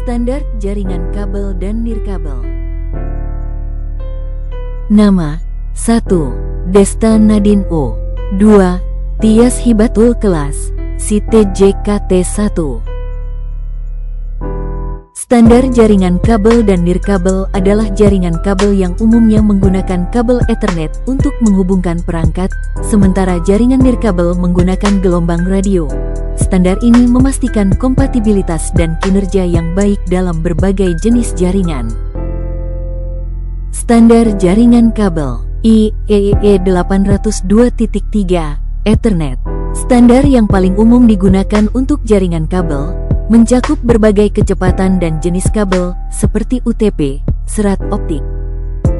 Standar jaringan kabel dan nirkabel. Nama 1. Desta Nadine O. 2. Tias Hibatul Kelas CTJKT1. Standar jaringan kabel dan nirkabel adalah jaringan kabel yang umumnya menggunakan kabel Ethernet untuk menghubungkan perangkat, sementara jaringan nirkabel menggunakan gelombang radio. Standar ini memastikan kompatibilitas dan kinerja yang baik dalam berbagai jenis jaringan. Standar jaringan kabel IEEE 802.3 Ethernet. Standar yang paling umum digunakan untuk jaringan kabel, mencakup berbagai kecepatan dan jenis kabel seperti UTP, serat optik,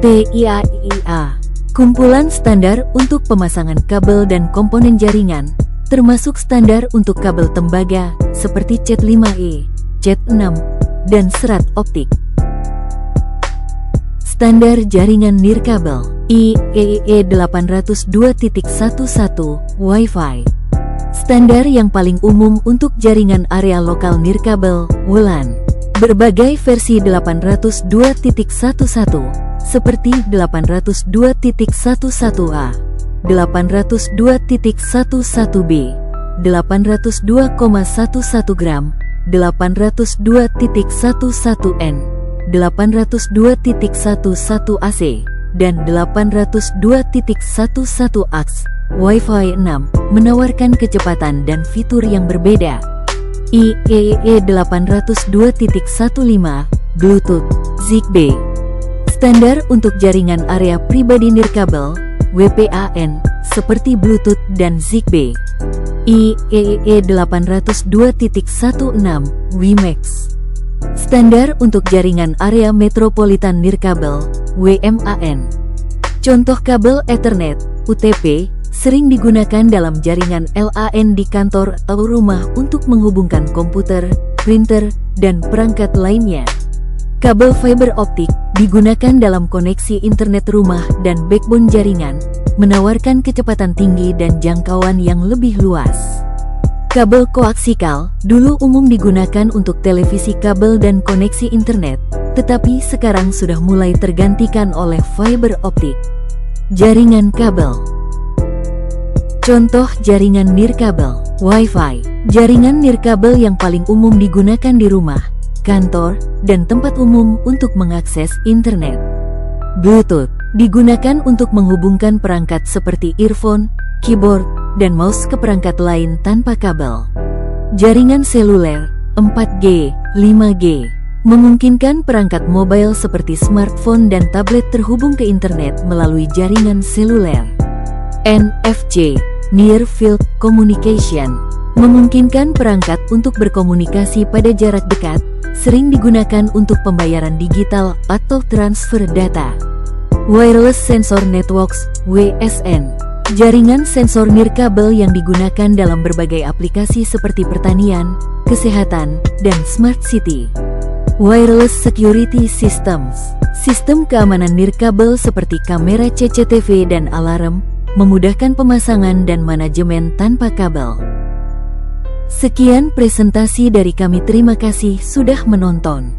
TIA. Kumpulan standar untuk pemasangan kabel dan komponen jaringan, termasuk standar untuk kabel tembaga seperti CAT5E, CAT6, dan serat optik. Standar jaringan nirkabel IEEE 802.11 Wi-Fi. Standar yang paling umum untuk jaringan area lokal nirkabel WLAN. Berbagai versi 802.11 seperti 802.11a, 802.11b, 802,11 gram, 802.11n, 802.11 AC, dan 802.11 AX. Wi-Fi 6 menawarkan kecepatan dan fitur yang berbeda. IEEE 802.15 Bluetooth, Zigbee. Standar untuk jaringan area pribadi nirkabel WPAN seperti Bluetooth dan Zigbee. IEEE 802.16 WiMAX. Standar untuk jaringan area metropolitan nirkabel WMAN. Contoh kabel Ethernet UTP sering digunakan dalam jaringan LAN di kantor atau rumah untuk menghubungkan komputer, printer, dan perangkat lainnya. Kabel fiber optik digunakan dalam koneksi internet rumah dan backbone jaringan, menawarkan kecepatan tinggi dan jangkauan yang lebih luas. Kabel koaksikal dulu umum digunakan untuk televisi kabel dan koneksi internet, tetapi sekarang sudah mulai tergantikan oleh fiber optik. Jaringan kabel. Contoh jaringan nirkabel Wi-Fi. Jaringan nirkabel yang paling umum digunakan di rumah, kantor, dan tempat umum untuk mengakses internet. Bluetooth digunakan untuk menghubungkan perangkat seperti earphone, keyboard, dan mouse ke perangkat lain tanpa kabel. Jaringan seluler 4G, 5G memungkinkan perangkat mobile seperti smartphone dan tablet terhubung ke internet melalui jaringan seluler. NFC Near Field Communication memungkinkan perangkat untuk berkomunikasi pada jarak dekat, sering digunakan untuk pembayaran digital atau transfer data. Wireless Sensor Networks WSN. Jaringan sensor nirkabel yang digunakan dalam berbagai aplikasi seperti pertanian, kesehatan, dan smart city. Wireless Security Systems. Sistem keamanan nirkabel seperti kamera CCTV dan alarm, memudahkan pemasangan dan manajemen tanpa kabel. Sekian presentasi dari kami, terima kasih sudah menonton.